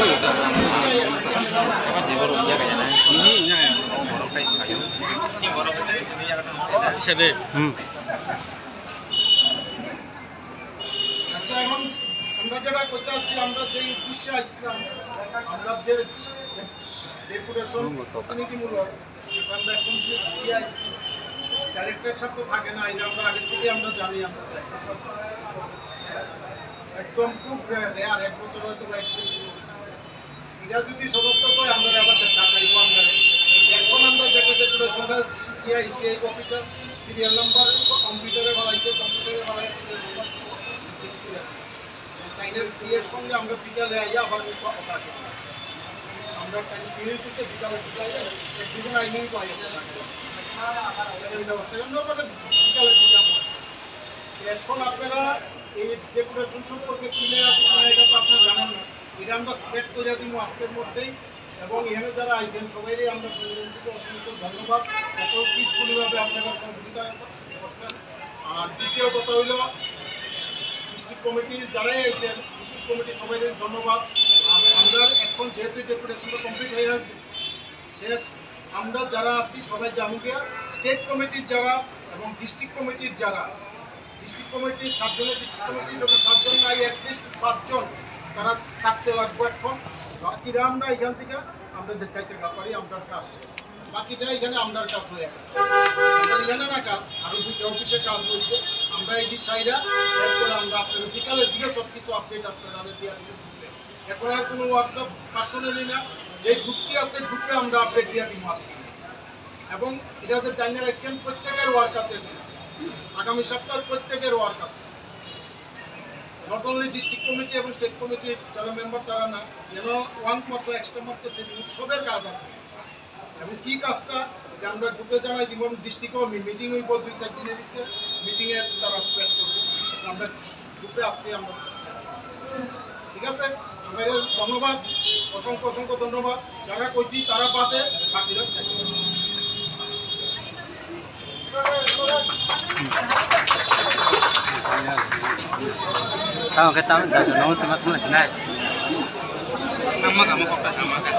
এখন আমরা যেটা করতে আসছি, আমরা যে উদ্দেশ্যে আসছিলাম, আমরা যে ডেপুটেশন প্রতিনিধিমূলক আমরা এখন যে দিয়ে আসছি, ক্যারেক্টার সব তো থাকে না, এটা আমরা আগে থেকে আমরা জানি। আমরা একদম খুব রেয়ার, এক বছর হয়তো এটা যদি সমস্ত হয় আমরা আবার টাকাইব। আমরা এখন আমরা যেটা ডেপুটেশনটা দিয়ে আসছি, এই কপিটা সিরিয়াল নাম্বার কম্পিউটারে বানাইছে, কম্পিউটারে বানাইছে টাইনের ফিয়ের সঙ্গে আমরা বিকালে আইয়া আবার কথা আমরা টাইম ফিরে করতে বিকালে একদিন আইনেই পাই বিকালের দিকে আমরা। এখন আপনারা এই ডেপুটেশন সম্পর্কে কিনে আছে এটা তো আপনারা জানেন না, এটা আমরা স্প্রেড করে দিব আজকের মধ্যেই। এবং এখানে যারা আইছেন সবাইই আমরা সংগঠন থেকে অসংখ্য ধন্যবাদ, এত পিসফুলিভাবে আপনারা সহযোগিতা করছেন। আর দ্বিতীয় কথা হইল ডিস্ট্রিক্ট কমিটি যারাই আইছেন, ডিস্ট্রিক্ট কমিটি সবাইকে ধন্যবাদ। আমরা এখন যেহেতু ডেপুটেশনটা কমপ্লিট হয়ে শেষ, আমরা যারা আছি সবাই জামুকিয়া স্টেট কমিটির যারা এবং ডিস্ট্রিক্ট কমিটির যারা, ডিস্ট্রিক্ট কমিটির 7 জনের ডিস্ট্রিক্ট কমিটির যদি 7 জন নাই, অ্যাটলিস্ট 5 জন তারা থাকতে লাগবো। এখন বাকিরা আমরা এখান থেকে আমরা যে খাইতে পারি, আমরা কাজ শেষ, বাকিটা এখানে আপনার কাজ হয়ে গেছে। এখানে না কাজ আরো দুটো অফিসে কাজ হয়েছে, আমরা এই সাইডা এরপরে আমরা আপনাদের বিকালের দিকে সব কিছু আপডেট আপনারা দিয়ে দিতে। এখন আর কোনো হোয়াটসঅ্যাপ পার্সোনালি না, যে গ্রুপটি আছে গ্রুপে আমরা আপডেট দিয়ে দিব আজকে। এবং এটাতে টাইমের একজন প্রত্যেকের ওয়ার্ক আছে, আগামী সপ্তাহের প্রত্যেকের ওয়ার্ক আছে, নট অনলি ডিস্ট্রিক্ট কমিটি এবং স্টেট কমিটির যারা মেম্বার তারা না, যেন 1% এক্সট্রা মার্কেট সবের কাজ আছে। এবং কী কাজটা যে আমরা গ্রুপে জানাই দিব, ডিস্ট্রিক্টও মিটিং হইব 2-4 দিনের ভিতরে, মিটিংয়ের তারা স্প্রেড করবো। আমরা গ্রুপে আসতে আমরা ঠিক আছে। সবাই ধন্যবাদ, অসংখ্য অসংখ্য ধন্যবাদ। যারা কইছি তারা বাদে বাকিরা থাকবে। Tahu kita jaga nomor sama tuh sih, nah. Nama kamu kok sama kan?